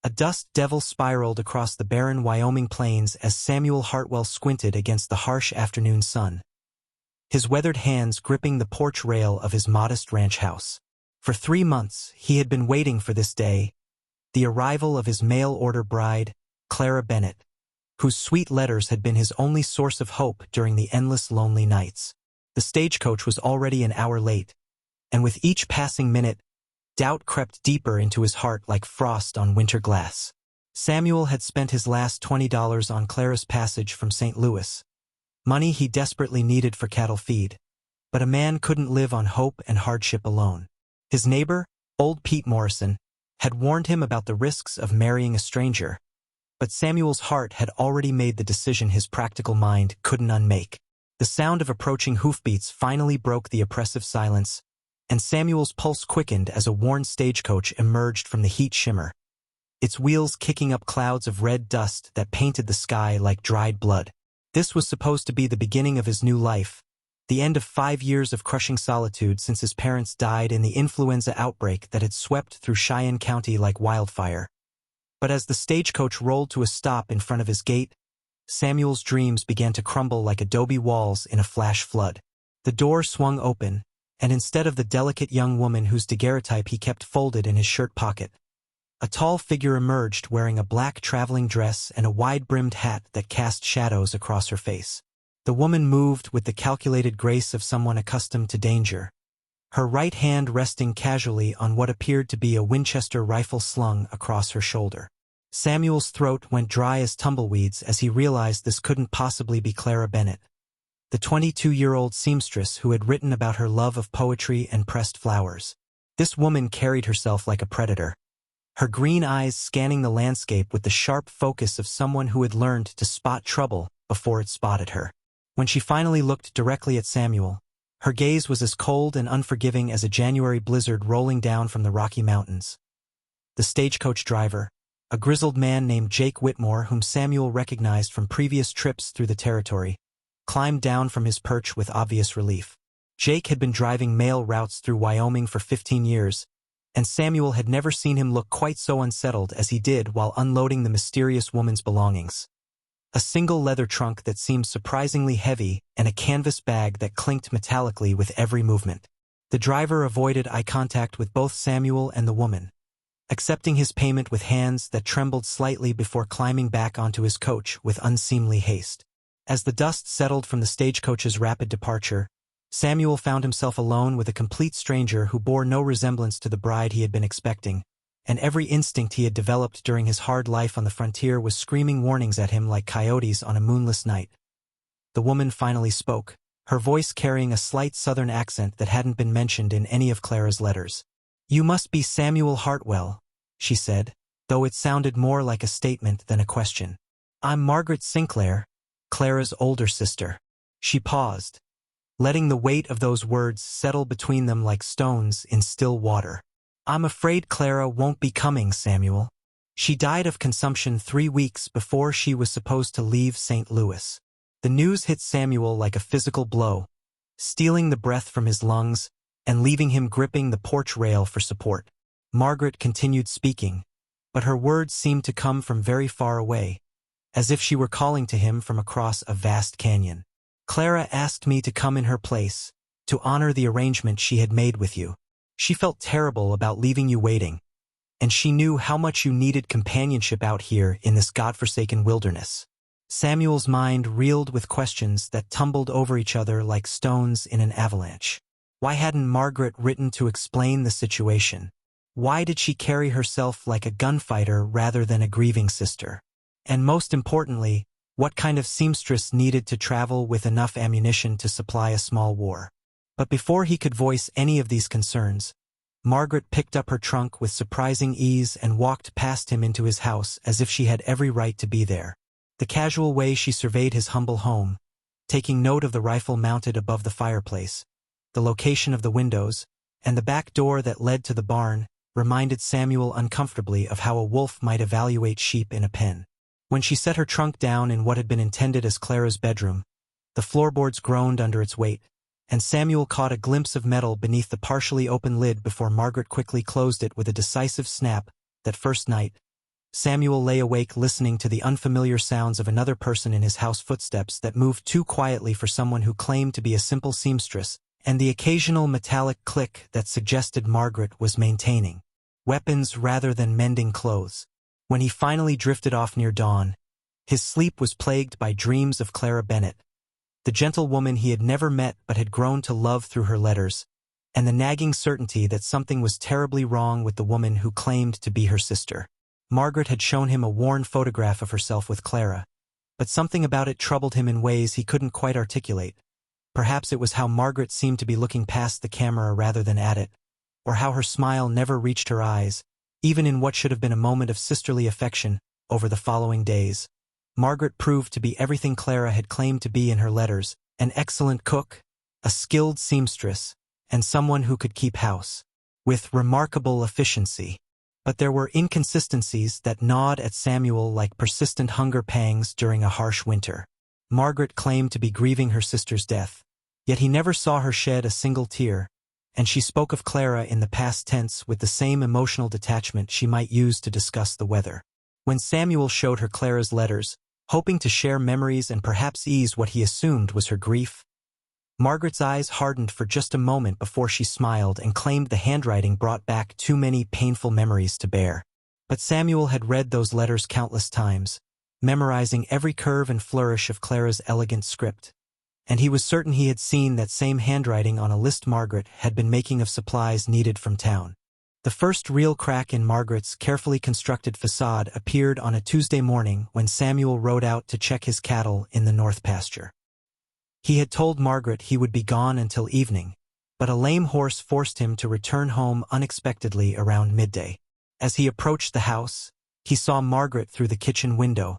A dust devil spiraled across the barren Wyoming plains as Samuel Hartwell squinted against the harsh afternoon sun, his weathered hands gripping the porch rail of his modest ranch house. For 3 months, he had been waiting for this day, the arrival of his mail-order bride, Clara Bennett, whose sweet letters had been his only source of hope during the endless lonely nights. The stagecoach was already an hour late, and with each passing minute, doubt crept deeper into his heart like frost on winter glass. Samuel had spent his last $20 on Clara's passage from St. Louis, money he desperately needed for cattle feed. But a man couldn't live on hope and hardship alone. His neighbor, old Pete Morrison, had warned him about the risks of marrying a stranger, but Samuel's heart had already made the decision his practical mind couldn't unmake. The sound of approaching hoofbeats finally broke the oppressive silence, and Samuel's pulse quickened as a worn stagecoach emerged from the heat shimmer, its wheels kicking up clouds of red dust that painted the sky like dried blood. This was supposed to be the beginning of his new life, the end of 5 years of crushing solitude since his parents died in the influenza outbreak that had swept through Cheyenne County like wildfire. But as the stagecoach rolled to a stop in front of his gate, Samuel's dreams began to crumble like adobe walls in a flash flood. The door swung open, and instead of the delicate young woman whose daguerreotype he kept folded in his shirt pocket, a tall figure emerged wearing a black traveling dress and a wide-brimmed hat that cast shadows across her face. The woman moved with the calculated grace of someone accustomed to danger, her right hand resting casually on what appeared to be a Winchester rifle slung across her shoulder. Samuel's throat went dry as tumbleweeds as he realized this couldn't possibly be Clara Bennett, the 22-year-old seamstress who had written about her love of poetry and pressed flowers. This woman carried herself like a predator, her green eyes scanning the landscape with the sharp focus of someone who had learned to spot trouble before it spotted her. When she finally looked directly at Samuel, her gaze was as cold and unforgiving as a January blizzard rolling down from the Rocky Mountains. The stagecoach driver, a grizzled man named Jake Whitmore whom Samuel recognized from previous trips through the territory, climbed down from his perch with obvious relief. Jake had been driving mail routes through Wyoming for 15 years, and Samuel had never seen him look quite so unsettled as he did while unloading the mysterious woman's belongings. A single leather trunk that seemed surprisingly heavy and a canvas bag that clinked metallically with every movement. The driver avoided eye contact with both Samuel and the woman, accepting his payment with hands that trembled slightly before climbing back onto his coach with unseemly haste. As the dust settled from the stagecoach's rapid departure, Samuel found himself alone with a complete stranger who bore no resemblance to the bride he had been expecting, and every instinct he had developed during his hard life on the frontier was screaming warnings at him like coyotes on a moonless night. The woman finally spoke, her voice carrying a slight southern accent that hadn't been mentioned in any of Clara's letters. "You must be Samuel Hartwell," she said, though it sounded more like a statement than a question. "I'm Margaret Sinclair, Clara's older sister." She paused, letting the weight of those words settle between them like stones in still water. "I'm afraid Clara won't be coming, Samuel. She died of consumption 3 weeks before she was supposed to leave St. Louis." The news hit Samuel like a physical blow, stealing the breath from his lungs and leaving him gripping the porch rail for support. Margaret continued speaking, but her words seemed to come from very far away, as if she were calling to him from across a vast canyon. "Clara asked me to come in her place, to honor the arrangement she had made with you. She felt terrible about leaving you waiting, and she knew how much you needed companionship out here in this godforsaken wilderness." Samuel's mind reeled with questions that tumbled over each other like stones in an avalanche. Why hadn't Margaret written to explain the situation? Why did she carry herself like a gunfighter rather than a grieving sister? And most importantly, what kind of seamstress needed to travel with enough ammunition to supply a small war? But before he could voice any of these concerns, Margaret picked up her trunk with surprising ease and walked past him into his house as if she had every right to be there. The casual way she surveyed his humble home, taking note of the rifle mounted above the fireplace, the location of the windows, and the back door that led to the barn, reminded Samuel uncomfortably of how a wolf might evaluate sheep in a pen. When she set her trunk down in what had been intended as Clara's bedroom, the floorboards groaned under its weight, and Samuel caught a glimpse of metal beneath the partially open lid before Margaret quickly closed it with a decisive snap. That first night, Samuel lay awake listening to the unfamiliar sounds of another person in his house, footsteps that moved too quietly for someone who claimed to be a simple seamstress, and the occasional metallic click that suggested Margaret was maintaining weapons rather than mending clothes. When he finally drifted off near dawn, his sleep was plagued by dreams of Clara Bennett, the gentle woman he had never met but had grown to love through her letters, and the nagging certainty that something was terribly wrong with the woman who claimed to be her sister. Margaret had shown him a worn photograph of herself with Clara, but something about it troubled him in ways he couldn't quite articulate. Perhaps it was how Margaret seemed to be looking past the camera rather than at it, or how her smile never reached her eyes, even in what should have been a moment of sisterly affection. Over the following days, Margaret proved to be everything Clara had claimed to be in her letters: an excellent cook, a skilled seamstress, and someone who could keep house with remarkable efficiency. But there were inconsistencies that gnawed at Samuel like persistent hunger pangs during a harsh winter. Margaret claimed to be grieving her sister's death, yet he never saw her shed a single tear, and she spoke of Clara in the past tense with the same emotional detachment she might use to discuss the weather. When Samuel showed her Clara's letters, hoping to share memories and perhaps ease what he assumed was her grief, Margaret's eyes hardened for just a moment before she smiled and claimed the handwriting brought back too many painful memories to bear. But Samuel had read those letters countless times, memorizing every curve and flourish of Clara's elegant script, and he was certain he had seen that same handwriting on a list Margaret had been making of supplies needed from town. The first real crack in Margaret's carefully constructed facade appeared on a Tuesday morning when Samuel rode out to check his cattle in the north pasture. He had told Margaret he would be gone until evening, but a lame horse forced him to return home unexpectedly around midday. As he approached the house, he saw Margaret through the kitchen window,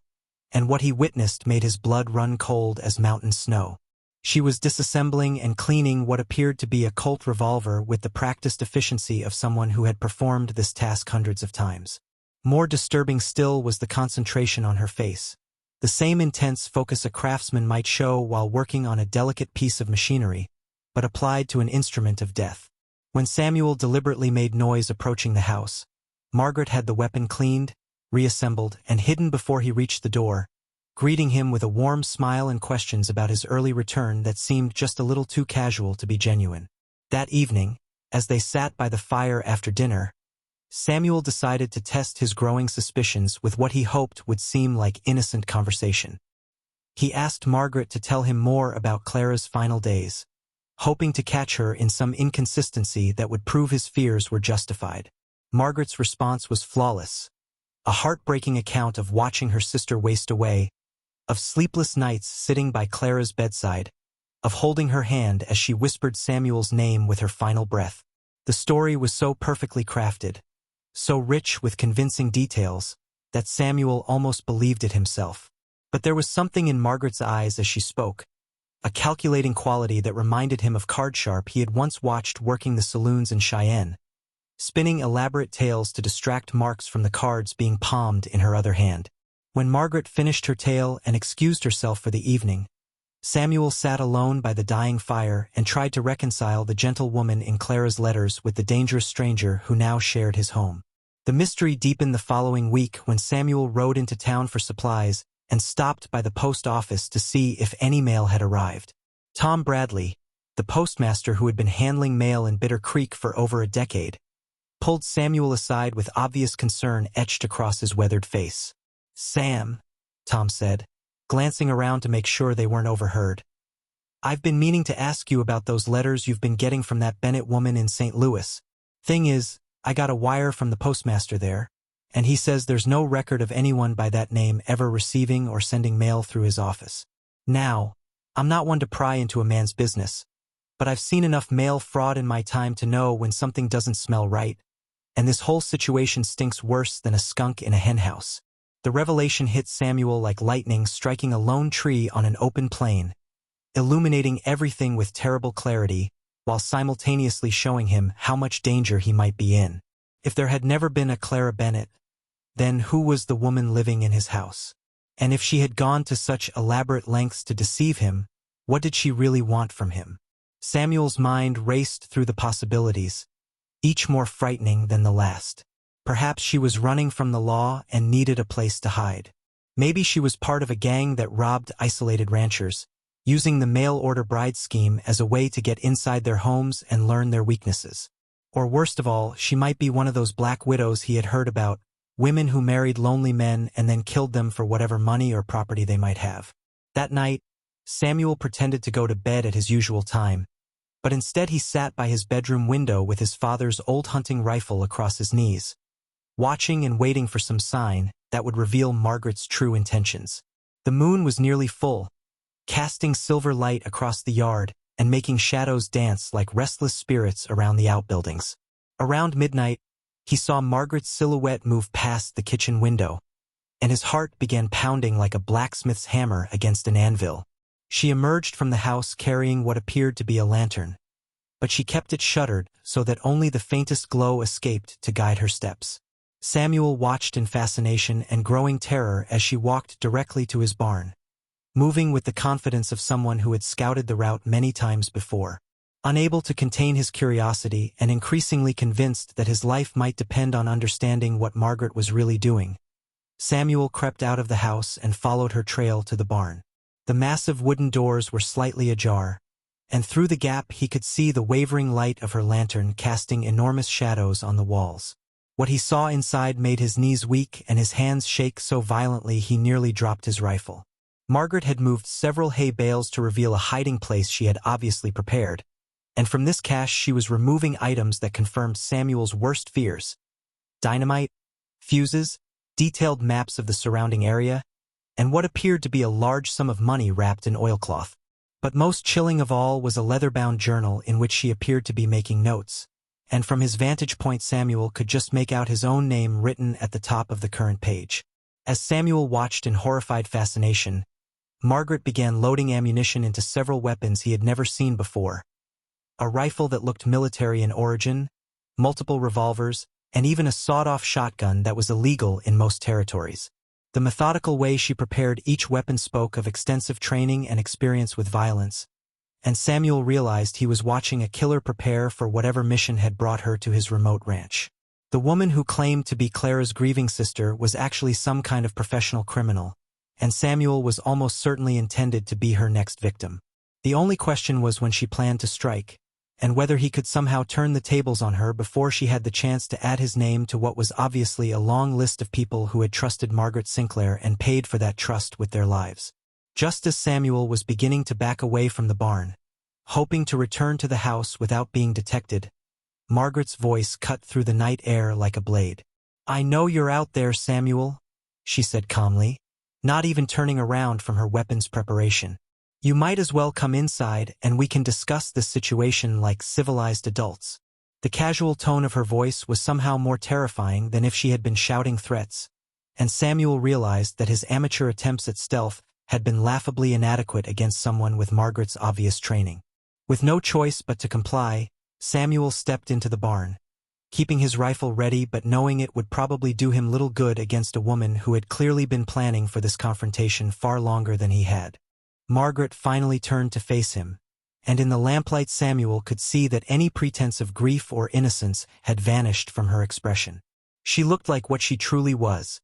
and what he witnessed made his blood run cold as mountain snow. She was disassembling and cleaning what appeared to be a Colt revolver with the practiced efficiency of someone who had performed this task hundreds of times. More disturbing still was the concentration on her face, the same intense focus a craftsman might show while working on a delicate piece of machinery, but applied to an instrument of death. When Samuel deliberately made noise approaching the house, Margaret had the weapon cleaned, reassembled, and hidden before he reached the door, greeting him with a warm smile and questions about his early return that seemed just a little too casual to be genuine. That evening, as they sat by the fire after dinner, Samuel decided to test his growing suspicions with what he hoped would seem like innocent conversation. He asked Margaret to tell him more about Clara's final days, hoping to catch her in some inconsistency that would prove his fears were justified. Margaret's response was flawless, a heartbreaking account of watching her sister waste away, of sleepless nights sitting by Clara's bedside, of holding her hand as she whispered Samuel's name with her final breath. The story was so perfectly crafted, so rich with convincing details, that Samuel almost believed it himself. But there was something in Margaret's eyes as she spoke, a calculating quality that reminded him of Cardsharp he had once watched working the saloons in Cheyenne, spinning elaborate tales to distract Marks from the cards being palmed in her other hand. When Margaret finished her tale and excused herself for the evening, Samuel sat alone by the dying fire and tried to reconcile the gentle woman in Clara's letters with the dangerous stranger who now shared his home. The mystery deepened the following week when Samuel rode into town for supplies and stopped by the post office to see if any mail had arrived. Tom Bradley, the postmaster who had been handling mail in Bitter Creek for over a decade, pulled Samuel aside with obvious concern etched across his weathered face. "Sam," Tom said, glancing around to make sure they weren't overheard, "I've been meaning to ask you about those letters you've been getting from that Bennett woman in St. Louis. Thing is, I got a wire from the postmaster there, and he says there's no record of anyone by that name ever receiving or sending mail through his office. Now, I'm not one to pry into a man's business, but I've seen enough mail fraud in my time to know when something doesn't smell right, and this whole situation stinks worse than a skunk in a henhouse." The revelation hit Samuel like lightning striking a lone tree on an open plain, illuminating everything with terrible clarity, while simultaneously showing him how much danger he might be in. If there had never been a Clara Bennett, then who was the woman living in his house? And if she had gone to such elaborate lengths to deceive him, what did she really want from him? Samuel's mind raced through the possibilities, each more frightening than the last. Perhaps she was running from the law and needed a place to hide. Maybe she was part of a gang that robbed isolated ranchers, using the mail-order bride scheme as a way to get inside their homes and learn their weaknesses. Or worst of all, she might be one of those black widows he had heard about, women who married lonely men and then killed them for whatever money or property they might have. That night, Samuel pretended to go to bed at his usual time, but instead he sat by his bedroom window with his father's old hunting rifle across his knees, watching and waiting for some sign that would reveal Margaret's true intentions. The moon was nearly full, casting silver light across the yard and making shadows dance like restless spirits around the outbuildings. Around midnight, he saw Margaret's silhouette move past the kitchen window, and his heart began pounding like a blacksmith's hammer against an anvil. She emerged from the house carrying what appeared to be a lantern, but she kept it shuttered so that only the faintest glow escaped to guide her steps. Samuel watched in fascination and growing terror as she walked directly to his barn, moving with the confidence of someone who had scouted the route many times before. Unable to contain his curiosity and increasingly convinced that his life might depend on understanding what Margaret was really doing, Samuel crept out of the house and followed her trail to the barn. The massive wooden doors were slightly ajar, and through the gap he could see the wavering light of her lantern casting enormous shadows on the walls. What he saw inside made his knees weak and his hands shake so violently he nearly dropped his rifle. Margaret had moved several hay bales to reveal a hiding place she had obviously prepared, and from this cache she was removing items that confirmed Samuel's worst fears: dynamite, fuses, detailed maps of the surrounding area, and what appeared to be a large sum of money wrapped in oilcloth. But most chilling of all was a leather-bound journal in which she appeared to be making notes, and from his vantage point Samuel could just make out his own name written at the top of the current page. As Samuel watched in horrified fascination, Margaret began loading ammunition into several weapons he had never seen before: a rifle that looked military in origin, multiple revolvers, and even a sawed-off shotgun that was illegal in most territories. The methodical way she prepared each weapon spoke of extensive training and experience with violence, and Samuel realized he was watching a killer prepare for whatever mission had brought her to his remote ranch. The woman who claimed to be Clara's grieving sister was actually some kind of professional criminal, and Samuel was almost certainly intended to be her next victim. The only question was when she planned to strike, and whether he could somehow turn the tables on her before she had the chance to add his name to what was obviously a long list of people who had trusted Margaret Sinclair and paid for that trust with their lives. Just as Samuel was beginning to back away from the barn, hoping to return to the house without being detected, Margaret's voice cut through the night air like a blade. "I know you're out there, Samuel," she said calmly, not even turning around from her weapons preparation. "You might as well come inside and we can discuss this situation like civilized adults." The casual tone of her voice was somehow more terrifying than if she had been shouting threats, and Samuel realized that his amateur attempts at stealth had been laughably inadequate against someone with Margaret's obvious training. With no choice but to comply, Samuel stepped into the barn, keeping his rifle ready but knowing it would probably do him little good against a woman who had clearly been planning for this confrontation far longer than he had. Margaret finally turned to face him, and in the lamplight Samuel could see that any pretense of grief or innocence had vanished from her expression. She looked like what she truly was: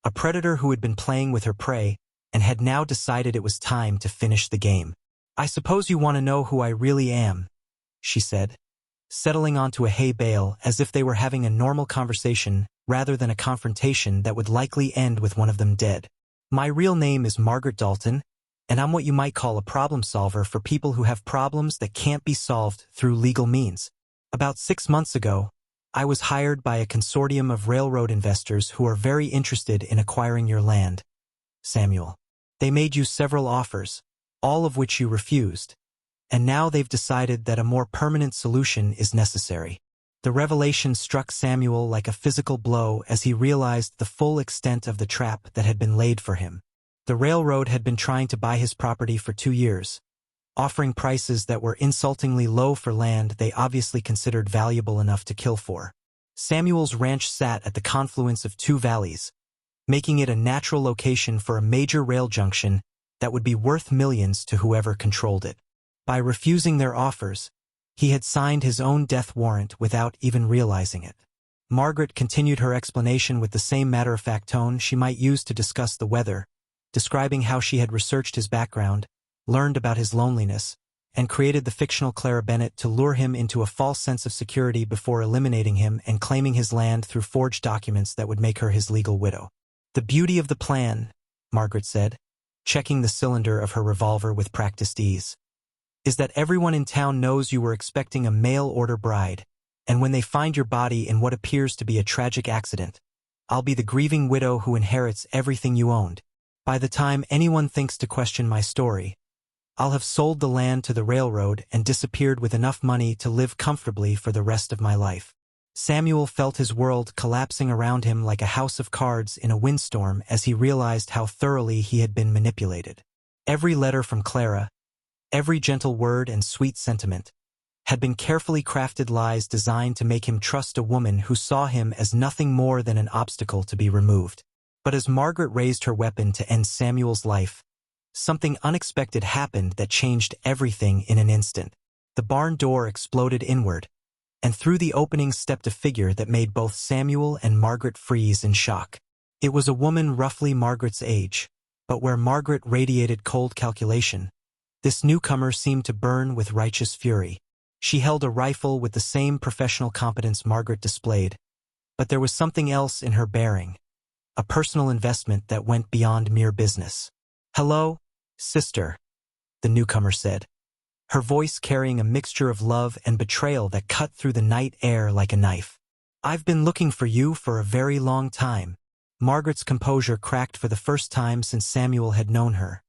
a predator who had been playing with her prey and had now decided it was time to finish the game. "I suppose you want to know who I really am," she said, settling onto a hay bale as if they were having a normal conversation rather than a confrontation that would likely end with one of them dead. "My real name is Margaret Dalton, and I'm what you might call a problem solver for people who have problems that can't be solved through legal means. About 6 months ago, I was hired by a consortium of railroad investors who are very interested in acquiring your land, Samuel. They made you several offers, all of which you refused, and now they've decided that a more permanent solution is necessary." The revelation struck Samuel like a physical blow as he realized the full extent of the trap that had been laid for him. The railroad had been trying to buy his property for 2 years, offering prices that were insultingly low for land they obviously considered valuable enough to kill for. Samuel's ranch sat at the confluence of 2 valleys, making it a natural location for a major rail junction that would be worth millions to whoever controlled it. By refusing their offers, he had signed his own death warrant without even realizing it. Margaret continued her explanation with the same matter-of-fact tone she might use to discuss the weather, describing how she had researched his background, learned about his loneliness, and created the fictional Clara Bennett to lure him into a false sense of security before eliminating him and claiming his land through forged documents that would make her his legal widow. "The beauty of the plan," Margaret said, checking the cylinder of her revolver with practiced ease, "is that everyone in town knows you were expecting a mail-order bride, and when they find your body in what appears to be a tragic accident, I'll be the grieving widow who inherits everything you owned. By the time anyone thinks to question my story, I'll have sold the land to the railroad and disappeared with enough money to live comfortably for the rest of my life." Samuel felt his world collapsing around him like a house of cards in a windstorm as he realized how thoroughly he had been manipulated. Every letter from Clara, every gentle word and sweet sentiment, had been carefully crafted lies designed to make him trust a woman who saw him as nothing more than an obstacle to be removed. But as Margaret raised her weapon to end Samuel's life, something unexpected happened that changed everything in an instant. The barn door exploded inward, and through the opening stepped a figure that made both Samuel and Margaret freeze in shock. It was a woman roughly Margaret's age, but where Margaret radiated cold calculation, this newcomer seemed to burn with righteous fury. She held a rifle with the same professional competence Margaret displayed, but there was something else in her bearing, a personal investment that went beyond mere business. "Hello, sister," the newcomer said, her voice carrying a mixture of love and betrayal that cut through the night air like a knife. "I've been looking for you for a very long time." Margaret's composure cracked for the first time since Samuel had known her,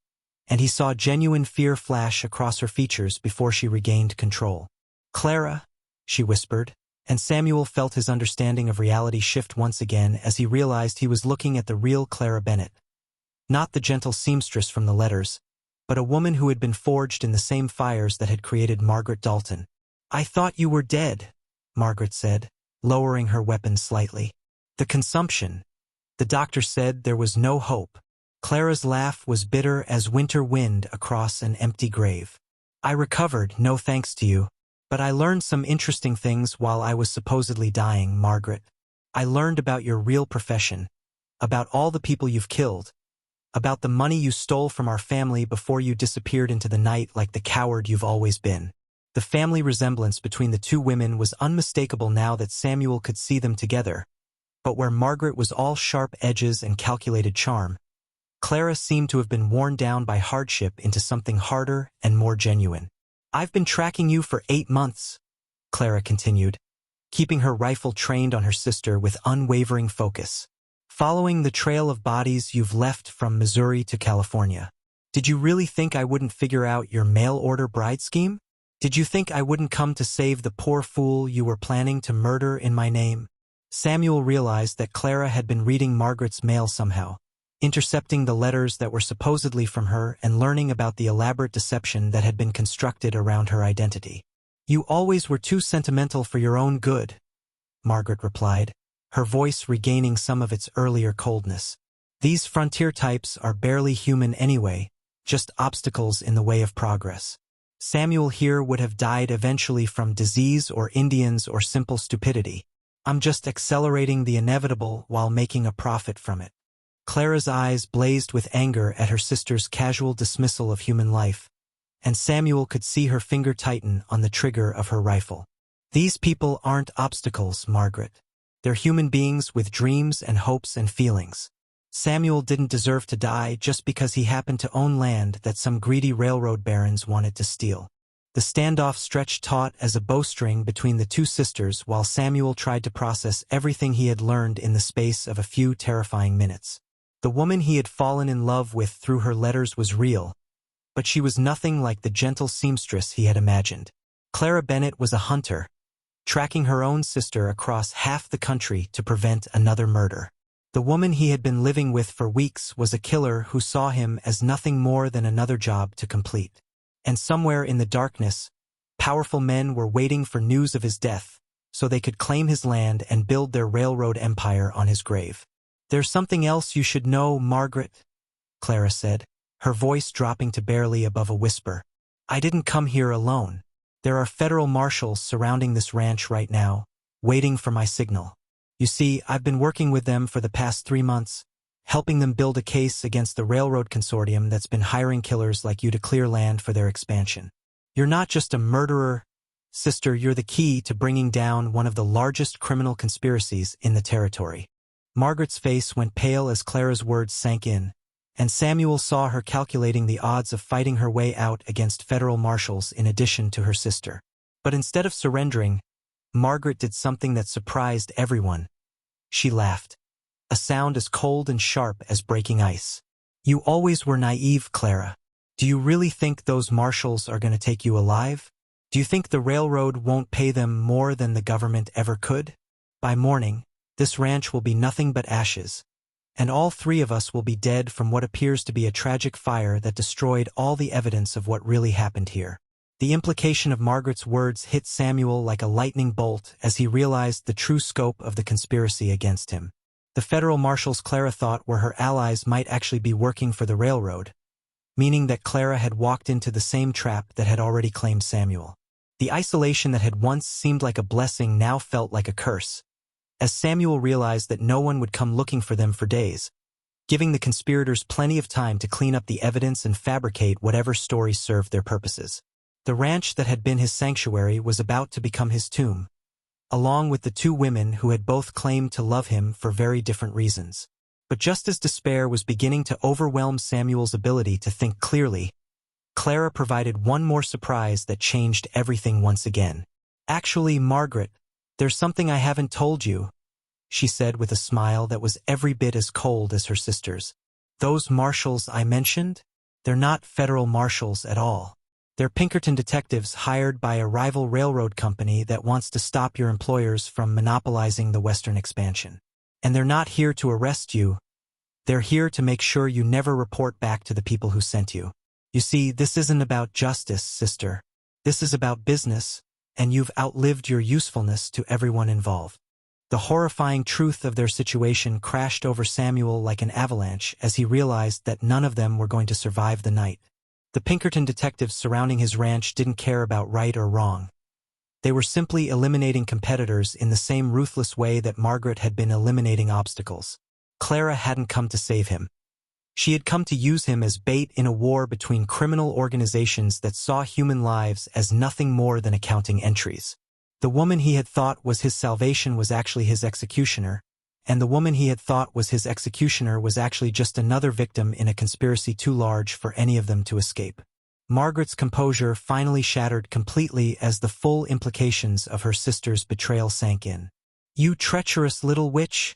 and he saw genuine fear flash across her features before she regained control. "Clara," she whispered, and Samuel felt his understanding of reality shift once again as he realized he was looking at the real Clara Bennett. Not the gentle seamstress from the letters, but a woman who had been forged in the same fires that had created Margaret Dalton. "I thought you were dead," Margaret said, lowering her weapon slightly. "The consumption. The doctor said there was no hope." Clara's laugh was bitter as winter wind across an empty grave. "I recovered, no thanks to you. But I learned some interesting things while I was supposedly dying, Margaret. I learned about your real profession, about all the people you've killed, about the money you stole from our family before you disappeared into the night like the coward you've always been." The family resemblance between the two women was unmistakable now that Samuel could see them together, but where Margaret was all sharp edges and calculated charm, Clara seemed to have been worn down by hardship into something harder and more genuine. "I've been tracking you for 8 months, Clara continued, keeping her rifle trained on her sister with unwavering focus. "Following the trail of bodies you've left from Missouri to California. Did you really think I wouldn't figure out your mail-order bride scheme? Did you think I wouldn't come to save the poor fool you were planning to murder in my name?" Samuel realized that Clara had been reading Margaret's mail somehow, intercepting the letters that were supposedly from her and learning about the elaborate deception that had been constructed around her identity. "You always were too sentimental for your own good," Margaret replied, her voice regaining some of its earlier coldness. "These frontier types are barely human anyway, just obstacles in the way of progress. Samuel here would have died eventually from disease or Indians or simple stupidity. I'm just accelerating the inevitable while making a profit from it." Clara's eyes blazed with anger at her sister's casual dismissal of human life, and Samuel could see her finger tighten on the trigger of her rifle. "These people aren't obstacles, Margaret. They're human beings with dreams and hopes and feelings. Samuel didn't deserve to die just because he happened to own land that some greedy railroad barons wanted to steal." The standoff stretched taut as a bowstring between the two sisters while Samuel tried to process everything he had learned in the space of a few terrifying minutes. The woman he had fallen in love with through her letters was real, but she was nothing like the gentle seamstress he had imagined. Clara Bennett was a hunter, tracking her own sister across half the country to prevent another murder. The woman he had been living with for weeks was a killer who saw him as nothing more than another job to complete. And somewhere in the darkness, powerful men were waiting for news of his death, so they could claim his land and build their railroad empire on his grave. "There's something else you should know, Margaret," Clara said, her voice dropping to barely above a whisper. "I didn't come here alone. There are federal marshals surrounding this ranch right now, waiting for my signal. You see, I've been working with them for the past 3 months, helping them build a case against the railroad consortium that's been hiring killers like you to clear land for their expansion. You're not just a murderer, sister, you're the key to bringing down one of the largest criminal conspiracies in the territory. Margaret's face went pale as Clara's words sank in, and Samuel saw her calculating the odds of fighting her way out against federal marshals in addition to her sister. But instead of surrendering, Margaret did something that surprised everyone. She laughed, a sound as cold and sharp as breaking ice. You always were naive, Clara. Do you really think those marshals are going to take you alive? Do you think the railroad won't pay them more than the government ever could? By morning, this ranch will be nothing but ashes, and all 3 of us will be dead from what appears to be a tragic fire that destroyed all the evidence of what really happened here. The implication of Margaret's words hit Samuel like a lightning bolt as he realized the true scope of the conspiracy against him. The federal marshals Clara thought were her allies might actually be working for the railroad, meaning that Clara had walked into the same trap that had already claimed Samuel. The isolation that had once seemed like a blessing now felt like a curse, as Samuel realized that no one would come looking for them for days, giving the conspirators plenty of time to clean up the evidence and fabricate whatever story served their purposes. The ranch that had been his sanctuary was about to become his tomb, along with the 2 women who had both claimed to love him for very different reasons. But just as despair was beginning to overwhelm Samuel's ability to think clearly, Clara provided one more surprise that changed everything once again. Actually, Margaret, there's something I haven't told you, she said with a smile that was every bit as cold as her sister's. Those marshals I mentioned? They're not federal marshals at all. They're Pinkerton detectives hired by a rival railroad company that wants to stop your employers from monopolizing the western expansion. And they're not here to arrest you. They're here to make sure you never report back to the people who sent you. You see, this isn't about justice, sister. This is about business, and you've outlived your usefulness to everyone involved. The horrifying truth of their situation crashed over Samuel like an avalanche as he realized that none of them were going to survive the night. The Pinkerton detectives surrounding his ranch didn't care about right or wrong. They were simply eliminating competitors in the same ruthless way that Margaret had been eliminating obstacles. Clara hadn't come to save him. She had come to use him as bait in a war between criminal organizations that saw human lives as nothing more than accounting entries. The woman he had thought was his salvation was actually his executioner, and the woman he had thought was his executioner was actually just another victim in a conspiracy too large for any of them to escape. Margaret's composure finally shattered completely as the full implications of her sister's betrayal sank in. "You treacherous little witch,"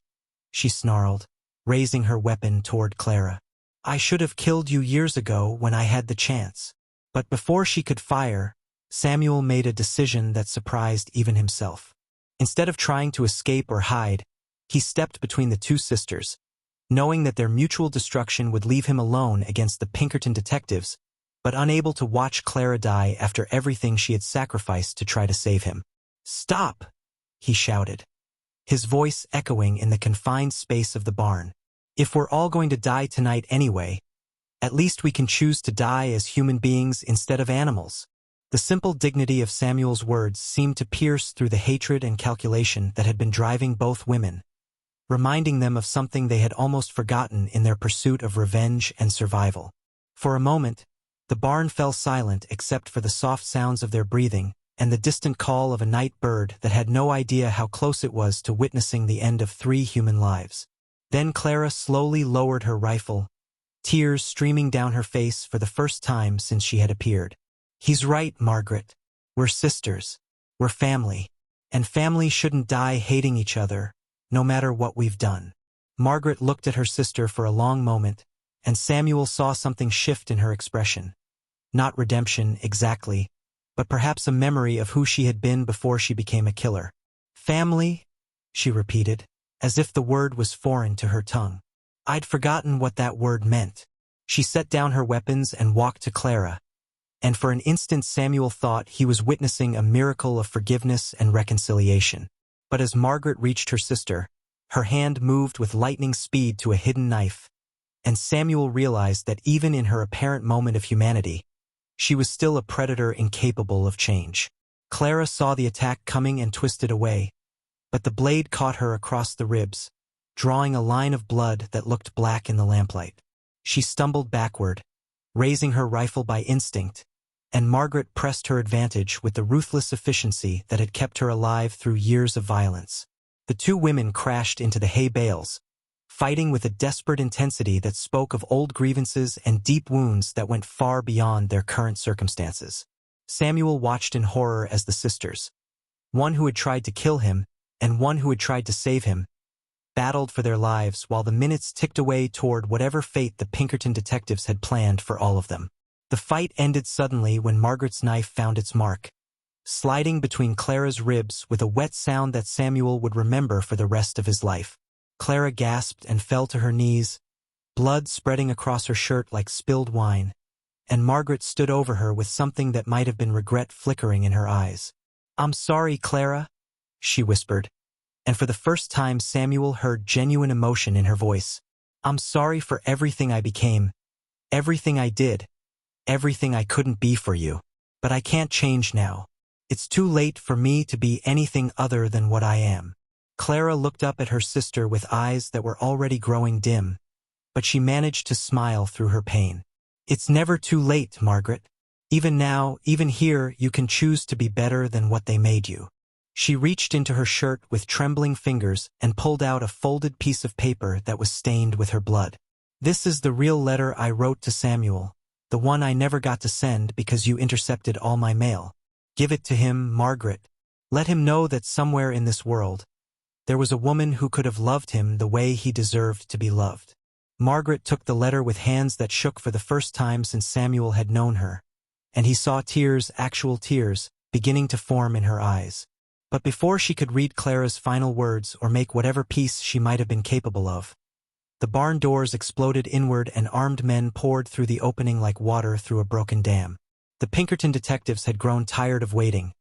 she snarled, raising her weapon toward Clara. "I should have killed you years ago when I had the chance." But before she could fire, Samuel made a decision that surprised even himself. Instead of trying to escape or hide, he stepped between the 2 sisters, knowing that their mutual destruction would leave him alone against the Pinkerton detectives, but unable to watch Clara die after everything she had sacrificed to try to save him. "Stop!" he shouted, his voice echoing in the confined space of the barn. "If we're all going to die tonight anyway, at least we can choose to die as human beings instead of animals." The simple dignity of Samuel's words seemed to pierce through the hatred and calculation that had been driving both women, reminding them of something they had almost forgotten in their pursuit of revenge and survival. For a moment, the barn fell silent except for the soft sounds of their breathing and the distant call of a night bird that had no idea how close it was to witnessing the end of 3 human lives. Then Clara slowly lowered her rifle, tears streaming down her face for the first time since she had appeared. "He's right, Margaret. We're sisters. We're family. And family shouldn't die hating each other, no matter what we've done." Margaret looked at her sister for a long moment, and Samuel saw something shift in her expression. Not redemption, exactly, but perhaps a memory of who she had been before she became a killer. "Family?" she repeated, as if the word was foreign to her tongue. I'd forgotten what that word meant. She set down her weapons and walked to Clara, and for an instant Samuel thought he was witnessing a miracle of forgiveness and reconciliation. But as Margaret reached her sister, her hand moved with lightning speed to a hidden knife, and Samuel realized that even in her apparent moment of humanity, she was still a predator incapable of change. Clara saw the attack coming and twisted away, but the blade caught her across the ribs, drawing a line of blood that looked black in the lamplight. She stumbled backward, raising her rifle by instinct, and Margaret pressed her advantage with the ruthless efficiency that had kept her alive through years of violence. The two women crashed into the hay bales, fighting with a desperate intensity that spoke of old grievances and deep wounds that went far beyond their current circumstances. Samuel watched in horror as the sisters, one who had tried to kill him and one who had tried to save him, battled for their lives while the minutes ticked away toward whatever fate the Pinkerton detectives had planned for all of them. The fight ended suddenly when Margaret's knife found its mark, sliding between Clara's ribs with a wet sound that Samuel would remember for the rest of his life. Clara gasped and fell to her knees, blood spreading across her shirt like spilled wine, and Margaret stood over her with something that might have been regret flickering in her eyes. "I'm sorry, Clara," she whispered, and for the first time Samuel heard genuine emotion in her voice. "I'm sorry for everything I became, everything I did, everything I couldn't be for you. But I can't change now. It's too late for me to be anything other than what I am." Clara looked up at her sister with eyes that were already growing dim, but she managed to smile through her pain. "It's never too late, Margaret. Even now, even here, you can choose to be better than what they made you." She reached into her shirt with trembling fingers and pulled out a folded piece of paper that was stained with her blood. "This is the real letter I wrote to Samuel, the one I never got to send because you intercepted all my mail. Give it to him, Margaret. Let him know that somewhere in this world, there was a woman who could have loved him the way he deserved to be loved." Margaret took the letter with hands that shook for the first time since Samuel had known her, and he saw tears, actual tears, beginning to form in her eyes. But before she could read Clara's final words or make whatever peace she might have been capable of, the barn doors exploded inward and armed men poured through the opening like water through a broken dam. The Pinkerton detectives had grown tired of waiting,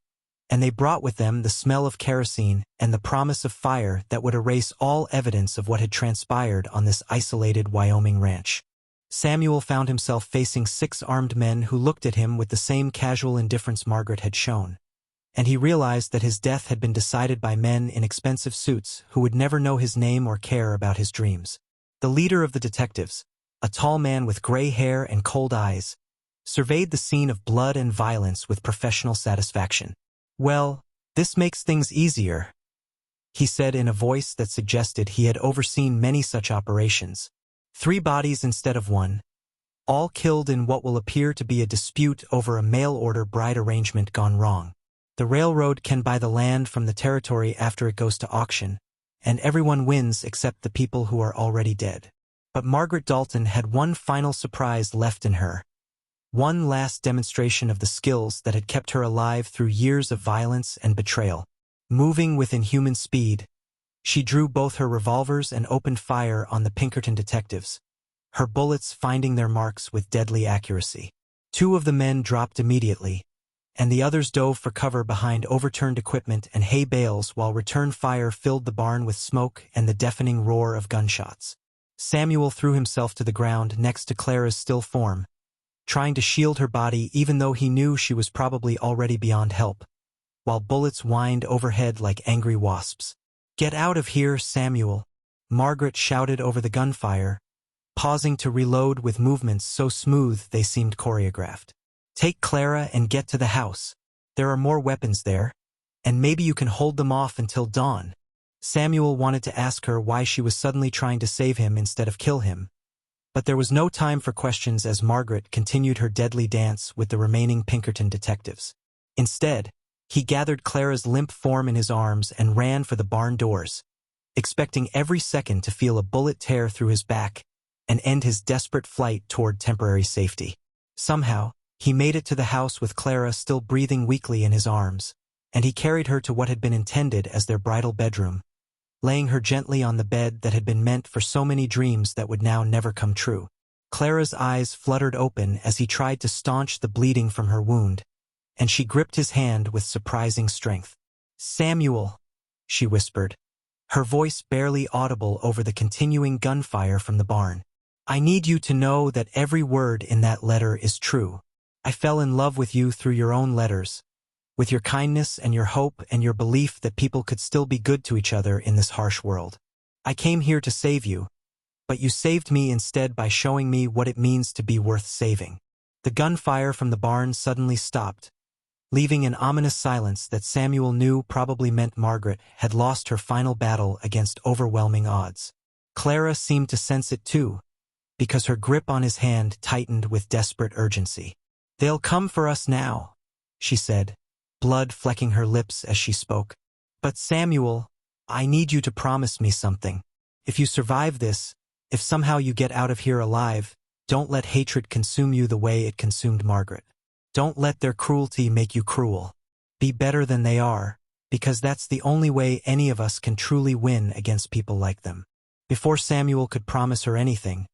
and they brought with them the smell of kerosene and the promise of fire that would erase all evidence of what had transpired on this isolated Wyoming ranch. Samuel found himself facing 6 armed men who looked at him with the same casual indifference Margaret had shown, and he realized that his death had been decided by men in expensive suits who would never know his name or care about his dreams. The leader of the detectives, a tall man with gray hair and cold eyes, surveyed the scene of blood and violence with professional satisfaction. "Well, this makes things easier," he said in a voice that suggested he had overseen many such operations. 3 bodies instead of 1, all killed in what will appear to be a dispute over a mail-order bride arrangement gone wrong. The railroad can buy the land from the territory after it goes to auction, and everyone wins except the people who are already dead. But Margaret Dalton had one final surprise left in her. One last demonstration of the skills that had kept her alive through years of violence and betrayal. Moving with inhuman speed, she drew both her revolvers and opened fire on the Pinkerton detectives, her bullets finding their marks with deadly accuracy. 2 of the men dropped immediately, and the others dove for cover behind overturned equipment and hay bales while return fire filled the barn with smoke and the deafening roar of gunshots. Samuel threw himself to the ground next to Clara's still form, trying to shield her body even though he knew she was probably already beyond help, while bullets whined overhead like angry wasps. "Get out of here, Samuel," Margaret shouted over the gunfire, pausing to reload with movements so smooth they seemed choreographed. "Take Clara and get to the house. There are more weapons there, and maybe you can hold them off until dawn." Samuel wanted to ask her why she was suddenly trying to save him instead of kill him, but there was no time for questions as Margaret continued her deadly dance with the remaining Pinkerton detectives. Instead, he gathered Clara's limp form in his arms and ran for the barn doors, expecting every second to feel a bullet tear through his back and end his desperate flight toward temporary safety. Somehow, he made it to the house with Clara still breathing weakly in his arms, and he carried her to what had been intended as their bridal bedroom, laying her gently on the bed that had been meant for so many dreams that would now never come true. Clara's eyes fluttered open as he tried to staunch the bleeding from her wound, and she gripped his hand with surprising strength. "Samuel," she whispered, her voice barely audible over the continuing gunfire from the barn. "I need you to know that every word in that letter is true. I fell in love with you through your own letters, with your kindness and your hope and your belief that people could still be good to each other in this harsh world. I came here to save you, but you saved me instead by showing me what it means to be worth saving." The gunfire from the barn suddenly stopped, leaving an ominous silence that Samuel knew probably meant Margaret had lost her final battle against overwhelming odds. Clara seemed to sense it too, because her grip on his hand tightened with desperate urgency. "They'll come for us now," she said, blood flecking her lips as she spoke. "But Samuel, I need you to promise me something. If you survive this, if somehow you get out of here alive, don't let hatred consume you the way it consumed Margaret. Don't let their cruelty make you cruel. Be better than they are, because that's the only way any of us can truly win against people like them." Before Samuel could promise her anything,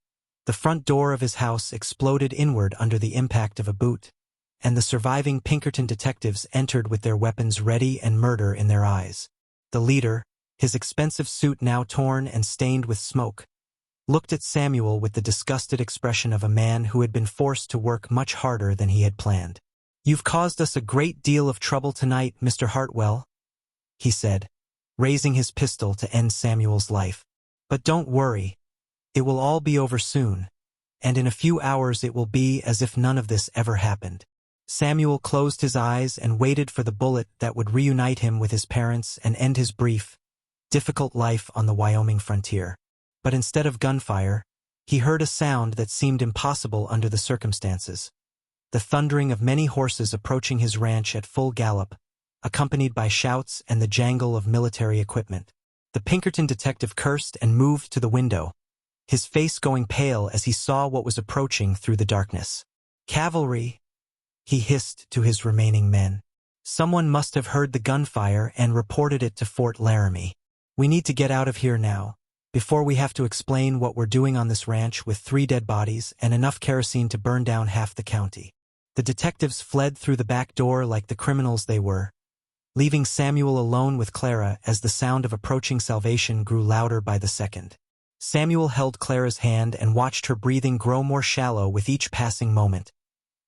the front door of his house exploded inward under the impact of a boot, and the surviving Pinkerton detectives entered with their weapons ready and murder in their eyes. The leader, his expensive suit now torn and stained with smoke, looked at Samuel with the disgusted expression of a man who had been forced to work much harder than he had planned. "You've caused us a great deal of trouble tonight, Mr. Hartwell," he said, raising his pistol to end Samuel's life. "But don't worry. It will all be over soon, and in a few hours it will be as if none of this ever happened." Samuel closed his eyes and waited for the bullet that would reunite him with his parents and end his brief, difficult life on the Wyoming frontier. But instead of gunfire, he heard a sound that seemed impossible under the circumstances: the thundering of many horses approaching his ranch at full gallop, accompanied by shouts and the jangle of military equipment. The Pinkerton detective cursed and moved to the window, his face going pale as he saw what was approaching through the darkness. "Cavalry," he hissed to his remaining men. "Someone must have heard the gunfire and reported it to Fort Laramie. We need to get out of here now, before we have to explain what we're doing on this ranch with 3 dead bodies and enough kerosene to burn down half the county." The detectives fled through the back door like the criminals they were, leaving Samuel alone with Clara as the sound of approaching salvation grew louder by the second. Samuel held Clara's hand and watched her breathing grow more shallow with each passing moment,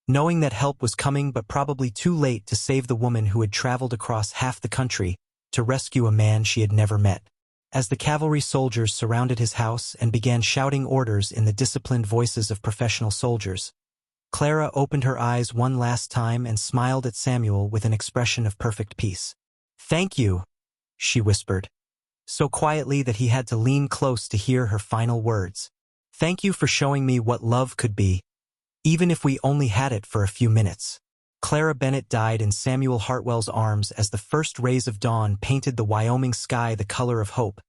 knowing that help was coming but probably too late to save the woman who had traveled across half the country to rescue a man she had never met. As the cavalry soldiers surrounded his house and began shouting orders in the disciplined voices of professional soldiers, Clara opened her eyes one last time and smiled at Samuel with an expression of perfect peace. "Thank you," she whispered, so quietly that he had to lean close to hear her final words. "Thank you for showing me what love could be, even if we only had it for a few minutes." Clara Bennett died in Samuel Hartwell's arms as the first rays of dawn painted the Wyoming sky the color of hope,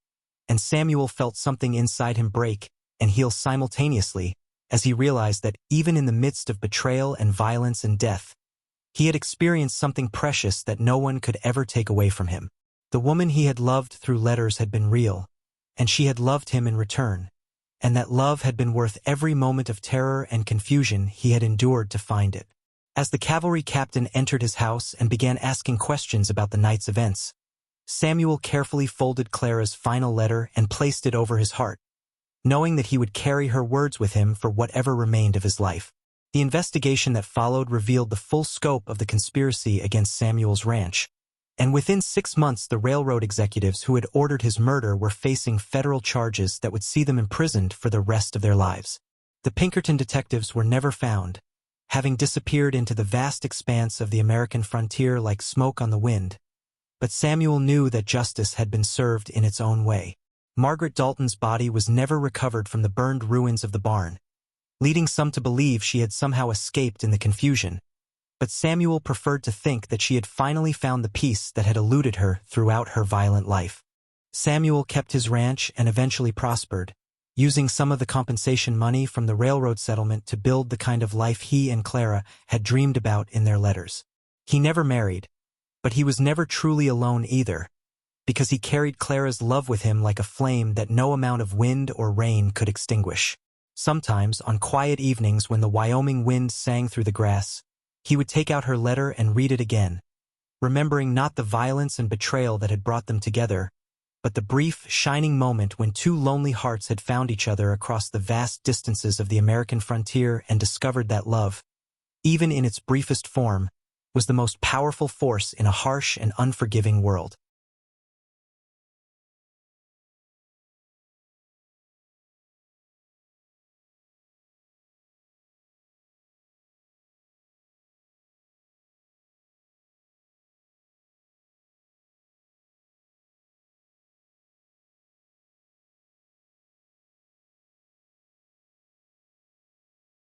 and Samuel felt something inside him break and heal simultaneously as he realized that even in the midst of betrayal and violence and death, he had experienced something precious that no one could ever take away from him. The woman he had loved through letters had been real, and she had loved him in return, and that love had been worth every moment of terror and confusion he had endured to find it. As the cavalry captain entered his house and began asking questions about the night's events, Samuel carefully folded Clara's final letter and placed it over his heart, knowing that he would carry her words with him for whatever remained of his life. The investigation that followed revealed the full scope of the conspiracy against Samuel's ranch, and within 6 months the railroad executives who had ordered his murder were facing federal charges that would see them imprisoned for the rest of their lives. The Pinkerton detectives were never found, having disappeared into the vast expanse of the American frontier like smoke on the wind, but Samuel knew that justice had been served in its own way. Margaret Dalton's body was never recovered from the burned ruins of the barn, leading some to believe she had somehow escaped in the confusion, but Samuel preferred to think that she had finally found the peace that had eluded her throughout her violent life. Samuel kept his ranch and eventually prospered, using some of the compensation money from the railroad settlement to build the kind of life he and Clara had dreamed about in their letters. He never married, but he was never truly alone either, because he carried Clara's love with him like a flame that no amount of wind or rain could extinguish. Sometimes, on quiet evenings when the Wyoming wind sang through the grass, he would take out her letter and read it again, remembering not the violence and betrayal that had brought them together, but the brief, shining moment when 2 lonely hearts had found each other across the vast distances of the American frontier and discovered that love, even in its briefest form, was the most powerful force in a harsh and unforgiving world.